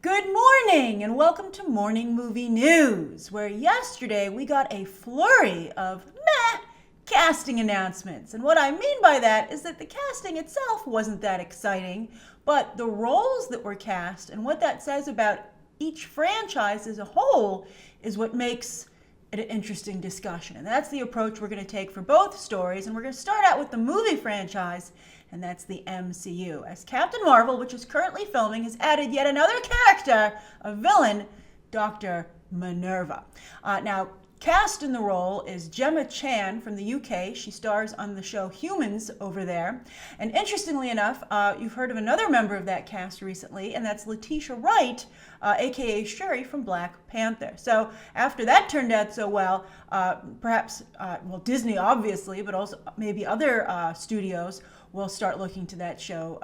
Good morning and welcome to Morning Movie News, where yesterday we got a flurry of casting announcements. And what I mean by that is that the casting itself wasn't that exciting, but the roles that were cast and what that says about each franchise as a whole is what makes it an interesting discussion. And that's the approach we're going to take for both stories. And we're going to start out with the movie franchise, and that's the MCU. As Captain Marvel, which is currently filming, has added yet another character, a villain, Dr. Minerva. Now, cast in the role is Gemma from the UK. She stars on the show Humans over there. And interestingly enough, you've heard of another member of that cast recently, and that's Letitia Wright, aka Shuri from Black Panther. So after that turned out so well, perhaps, Disney obviously, but also maybe other studios will start looking to that show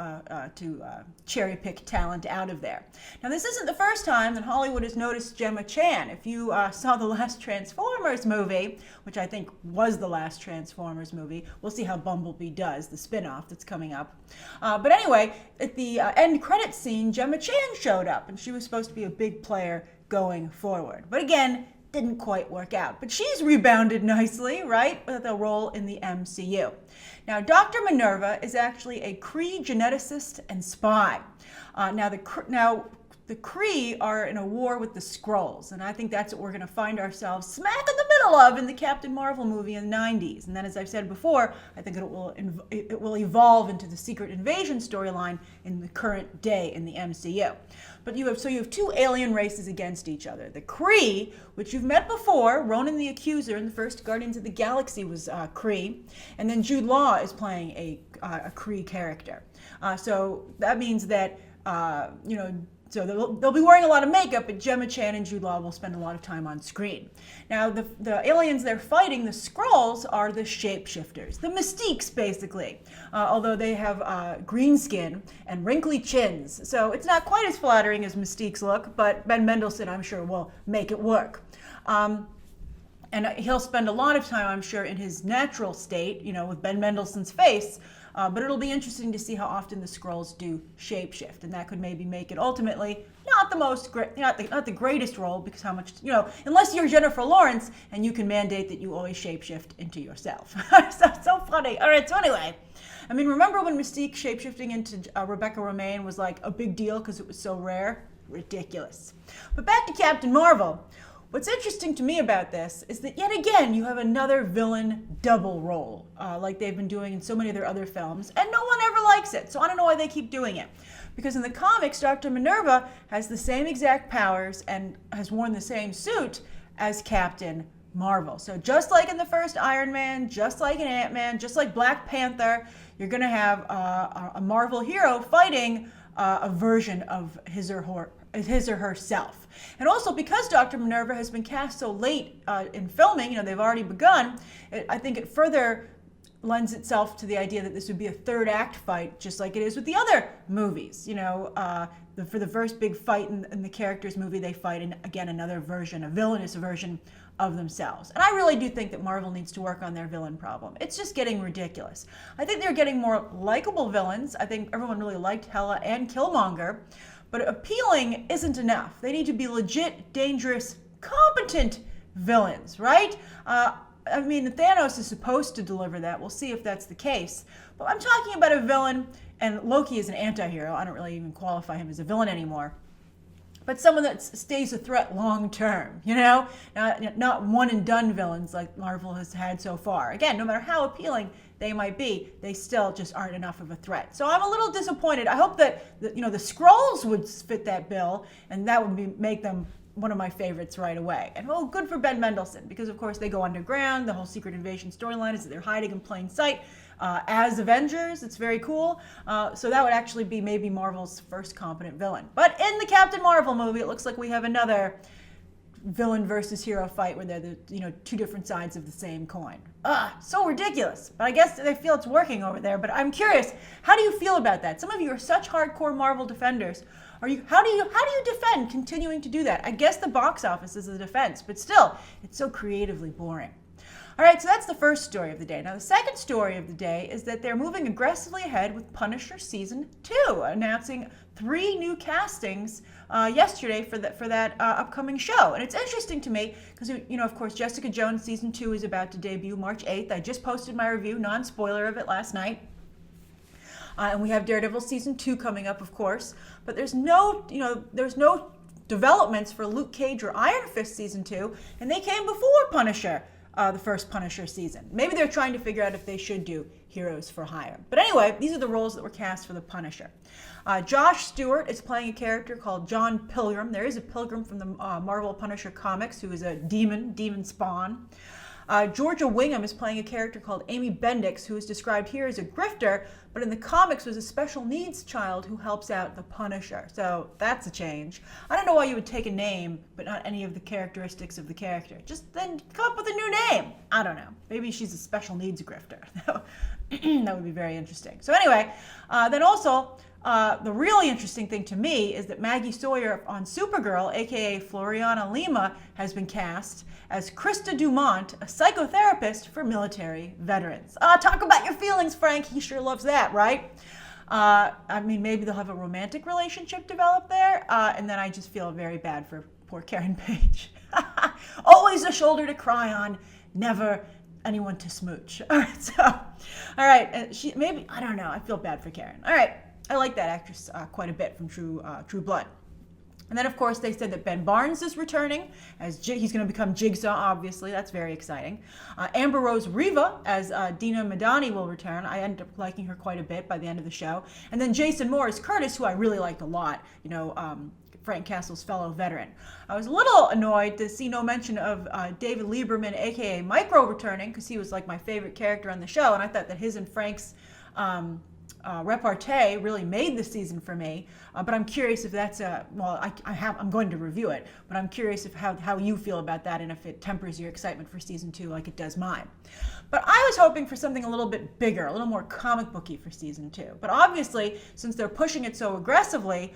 to cherry pick talent out of there. Now, this isn't the first time that Hollywood has noticed Gemma Chan. If you saw the last Transformers movie, which I think was the last Transformers movie, we'll see how Bumblebee does, the spin-off that's coming up. But anyway, at the end credits scene, Gemma Chan showed up, and she was supposed to be a big player going forward. But again, didn't quite work out. But she's rebounded nicely, right, with a role in the MCU. Now, Dr. Minerva is actually a Kree geneticist and spy. Now, the Kree are in a war with the Skrulls, and I think that's what we're going to find ourselves smack in the middle of in the Captain Marvel movie in the 90s. And then, as I've said before, I think it will evolve into the Secret Invasion storyline in the current day in the MCU. But you have two alien races against each other. The Kree, which you've met before, Ronan the Accuser in the first Guardians of the Galaxy was Kree, and then Jude Law is playing a Kree character. So that means that So they'll be wearing a lot of makeup, but Gemma Chan and Jude Law will spend a lot of time on screen. Now, the aliens they're fighting, the Skrulls, are the shapeshifters, the Mystiques, basically, although they have green skin and wrinkly chins. So it's not quite as flattering as Mystiques look, but Ben Mendelsohn, I'm sure, will make it work. And he'll spend a lot of time, I'm sure, in his natural state, with Ben Mendelsohn's face. But it'll be interesting to see how often the Skrulls do shapeshift, and that could maybe make it ultimately not the greatest role, because how much, unless you're Jennifer Lawrence and you can mandate that you always shapeshift into yourself. so funny. All right, so anyway, remember when Mystique shapeshifting into Rebecca Romijn was like a big deal because it was so rare? Ridiculous. But back to Captain Marvel. What's interesting to me about this is that yet again you have another villain double role, like they've been doing in so many of their other films, and no one ever likes it. So I don't know why they keep doing it. Because in the comics, Dr. Minerva has the same exact powers and has worn the same suit as Captain Marvel. So just like in the first Iron Man, just like in Ant-Man, just like Black Panther, you're going to have a Marvel hero fighting a version of his or herself. And also, because Dr. Minerva has been cast so late in filming, they've already begun, I think it further lends itself to the idea that this would be a third act fight, just like it is with the other movies. For the first big fight in the characters movie, they fight in, again, another version, a villainous version of themselves. And I really do think that Marvel needs to work on their villain problem. It's just getting ridiculous. I think they're getting more likable villains. I think everyone really liked Hela and Killmonger. But appealing isn't enough. They need to be legit, dangerous, competent villains, right? Thanos is supposed to deliver that. We'll see if that's the case. But I'm talking about a villain, and Loki is an anti-hero. I don't really even qualify him as a villain anymore. But someone that stays a threat long term, not one and done villains like Marvel has had so far. Again, no matter how appealing they might be, they still just aren't enough of a threat. So I'm a little disappointed. I hope that the Skrulls would fit that bill, and that would make them one of my favorites right away. And good for Ben Mendelsohn, because of course they go underground. The whole Secret Invasion storyline is that they're hiding in plain sight as Avengers. It's very cool. So that would actually be maybe Marvel's first competent villain. But in the Captain Marvel movie, it looks like we have another villain versus hero fight where they're the two different sides of the same coin. So ridiculous. But I guess they feel it's working over there. But I'm curious, how do you feel about that? Some of you are such hardcore Marvel defenders. How do you defend continuing to do that? I guess the box office is a defense, but still, it's so creatively boring. All right, so that's the first story of the day. Now, the second story of the day is that they're moving aggressively ahead with Punisher Season 2, announcing 3 new castings yesterday for that upcoming show. And it's interesting to me because, of course, Jessica Jones Season 2 is about to debut March 8th. I just posted my review, non-spoiler of it, last night. And we have Daredevil Season 2 coming up, of course. But there's no developments for Luke Cage or Iron Fist Season 2, and they came before Punisher. The first Punisher season. Maybe they're trying to figure out if they should do Heroes for Hire. But anyway, these are the roles that were cast for the Punisher. Josh Stewart is playing a character called John Pilgrim. There is a Pilgrim from the Marvel Punisher comics who is a demon spawn. Georgia Wingham is playing a character called Amy Bendix, who is described here as a grifter, but in the comics was a special needs child who helps out the Punisher. So that's a change. I don't know why you would take a name, but not any of the characteristics of the character. Just then come up with a new name. I don't know. Maybe she's a special needs grifter. That would be very interesting. So anyway, then also, the really interesting thing to me is that Maggie Sawyer on Supergirl, aka Floriana Lima, has been cast as Krista Dumont, a psychotherapist for military veterans. Talk about your feelings, Frank. He sure loves that, right? I mean, maybe they'll have a romantic relationship develop there, and then I just feel very bad for poor Karen Page. Always a shoulder to cry on, never anyone to smooch. All right, she maybe, I don't know, I feel bad for Karen. All right. I like that actress quite a bit from True Blood. And then, of course, they said that Ben Barnes is returning as he's going to become Jigsaw, obviously. That's very exciting. Amber Rose Riva as Dina Madani will return. I ended up liking her quite a bit by the end of the show. And then Jason Moore as Curtis, who I really liked a lot. Frank Castle's fellow veteran. I was a little annoyed to see no mention of David Lieberman, a.k.a. Micro, returning, because he was like my favorite character on the show. And I thought that his and Frank's repartee really made the season for me, but I'm curious if that's I'm going to review it, but I'm curious if how you feel about that and if it tempers your excitement for season 2 like it does mine. But I was hoping for something a little bit bigger, a little more comic booky for season 2. But obviously, since they're pushing it so aggressively,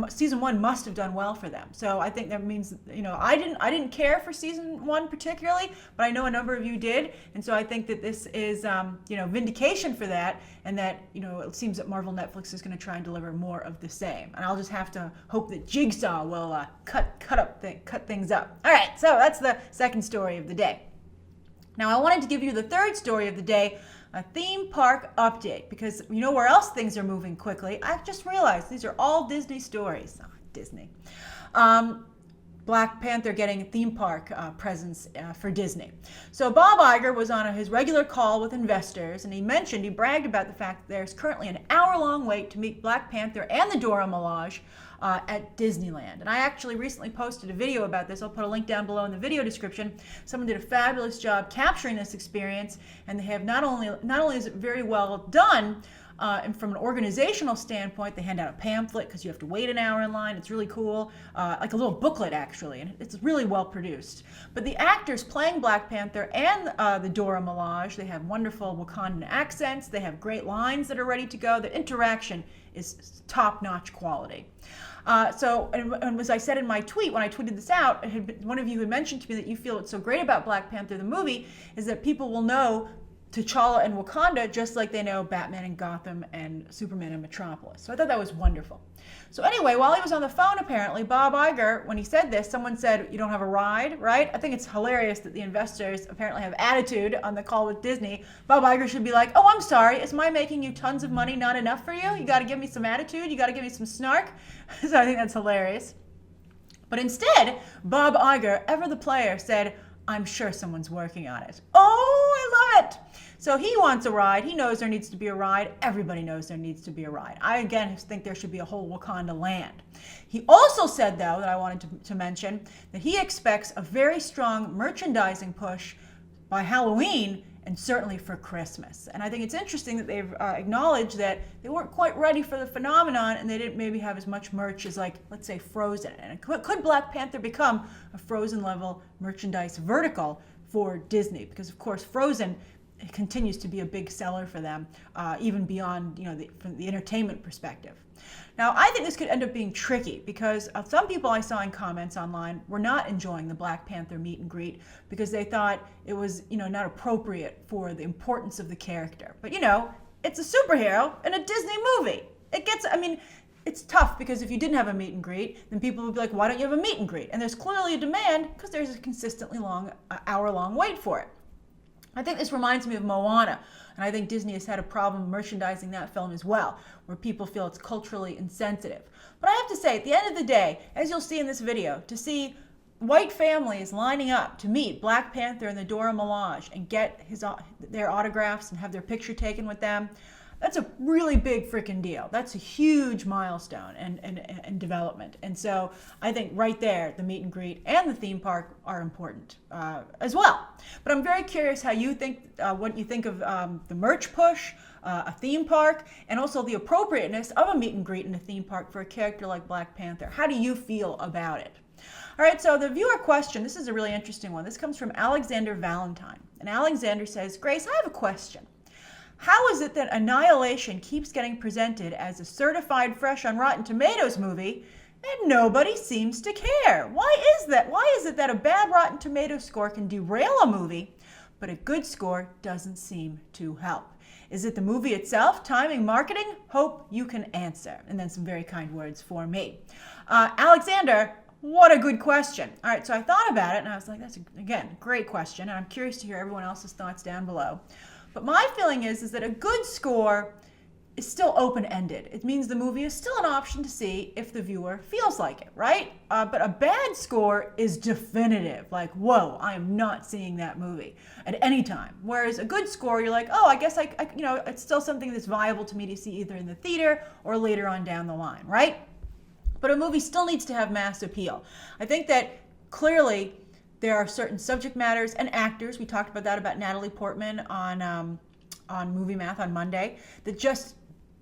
season 1 must have done well for them. So I think that means, I didn't care for season 1 particularly, but I know a number of you did, and so I think that this is, vindication for that, and that, it seems that Marvel Netflix is going to try and deliver more of the same. And I'll just have to hope that Jigsaw will cut things up. All right, so that's the second story of the day. Now I wanted to give you the third story of the day, a theme park update, because you know where else things are moving quickly. I just realized these are all Disney stories. Disney. Black Panther getting a theme park presence for Disney. So Bob Iger was on his regular call with investors, and he bragged about the fact that there's currently an hour-long wait to meet Black Panther and the Dora Milaje at Disneyland. And I actually recently posted a video about this. I'll put a link down below in the video description. Someone did a fabulous job capturing this experience, and they have not only is it very well done, and from an organizational standpoint, they hand out a pamphlet because you have to wait an hour in line. It's really cool, like a little booklet actually, and it's really well produced. But the actors playing Black Panther and the Dora Milaje, they have wonderful Wakandan accents. They have great lines that are ready to go. The interaction is top-notch quality. And as I said in my tweet, when I tweeted this out, one of you had mentioned to me that you feel it's so great about Black Panther, the movie, is that people will know T'Challa and Wakanda just like they know Batman and Gotham and Superman and Metropolis. So I thought that was wonderful. So anyway, while he was on the phone, apparently, Bob Iger, when he said this, someone said, "You don't have a ride," right? I think it's hilarious that the investors apparently have attitude on the call with Disney. Bob Iger should be like, "Oh, I'm sorry, is my making you tons of money not enough for you? You got to give me some attitude, you got to give me some snark." So I think that's hilarious. But instead, Bob Iger, ever the player, said, "I'm sure someone's working on it." Oh, I love it. So he wants a ride. He knows there needs to be a ride. Everybody knows there needs to be a ride. I, again, think there should be a whole Wakanda land. He also said, though, that I wanted to mention, that he expects a very strong merchandising push by Halloween and certainly for Christmas. And I think it's interesting that they've acknowledged that they weren't quite ready for the phenomenon and they didn't maybe have as much merch as, like, let's say, Frozen. And could Black Panther become a Frozen-level merchandise vertical for Disney? Because, of course, Frozen it continues to be a big seller for them, even beyond, from the entertainment perspective. Now, I think this could end up being tricky because some people I saw in comments online were not enjoying the Black Panther meet and greet because they thought it was, not appropriate for the importance of the character. But, it's a superhero in a Disney movie. It's tough because if you didn't have a meet and greet, then people would be like, why don't you have a meet and greet? And there's clearly a demand because there's a consistently hour-long wait for it. I think this reminds me of Moana, and I think Disney has had a problem merchandising that film as well, where people feel it's culturally insensitive. But I have to say, at the end of the day, as you'll see in this video, to see white families lining up to meet Black Panther and the Dora Milaje and get their autographs and have their picture taken with them, that's a really big freaking deal. That's a huge milestone and development. And so I think right there, the meet and greet and the theme park are important as well. But I'm very curious how you think, what you think of the merch push, a theme park, and also the appropriateness of a meet and greet in a theme park for a character like Black Panther. How do you feel about it? All right, so the viewer question, this is a really interesting one. This comes from Alexander Valentine. And Alexander says, Grace, I have a question. How is it that Annihilation keeps getting presented as a certified fresh on Rotten Tomatoes movie and nobody seems to care? Why is that? Why is it that a bad Rotten Tomatoes score can derail a movie, but a good score doesn't seem to help? Is it the movie itself, timing, marketing? Hope you can answer. And then some very kind words for me. Alexander, what a good question. All right, so I thought about it and I was like, that's, again, a great question. And I'm curious to hear everyone else's thoughts down below. But my feeling is that a good score is still open-ended. It means the movie is still an option to see if the viewer feels like it, right? But a bad score is definitive. Like, whoa, I am not seeing that movie at any time. Whereas a good score, you're like, oh, I guess it's still something that's viable to me to see either in the theater or later on down the line, right? But a movie still needs to have mass appeal. I think that clearly there are certain subject matters and actors, we talked about that about Natalie Portman on Movie Math on Monday, that just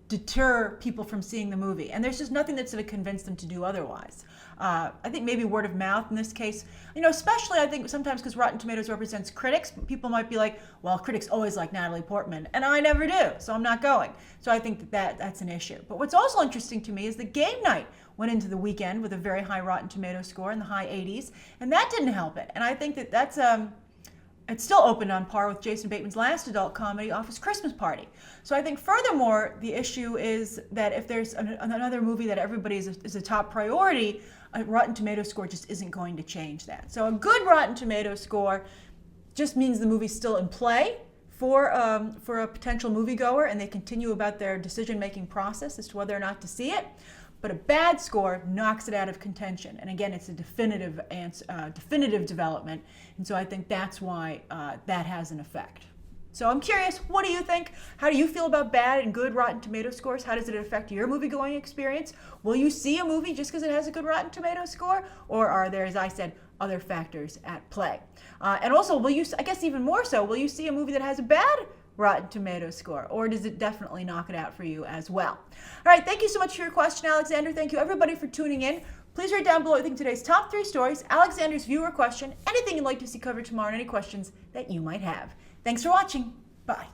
deter people from seeing the movie. And there's just nothing that's going to convince them to do otherwise. I think maybe word of mouth in this case, especially I think sometimes because Rotten Tomatoes represents critics, people might be like, well, critics always like Natalie Portman, and I never do, so I'm not going. So I think that's an issue. But what's also interesting to me is the Game Night went into the weekend with a very high Rotten Tomatoes score in the high 80s, and that didn't help it. And I think that's it's still open on par with Jason Bateman's last adult comedy, Office Christmas Party. So I think furthermore, the issue is that if there's another movie that everybody is a top priority, a Rotten Tomatoes score just isn't going to change that. So a good Rotten Tomatoes score just means the movie's still in play for a potential moviegoer, and they continue about their decision-making process as to whether or not to see it. But a bad score knocks it out of contention. And again, it's a definitive development. And so I think that's why that has an effect. So I'm curious, what do you think? How do you feel about bad and good Rotten Tomatoes scores? How does it affect your movie-going experience? Will you see a movie just because it has a good Rotten Tomatoes score? Or are there, as I said, other factors at play? And also, will you, I guess even more so, will you see a movie that has a bad Rotten Tomatoes score, or does it definitely knock it out for you as well? All right, thank you so much for your question, Alexander. Thank you, everybody, for tuning in. Please write down below, I think, today's top 3 stories, Alexander's viewer question, anything you'd like to see covered tomorrow, and any questions that you might have. Thanks for watching. Bye.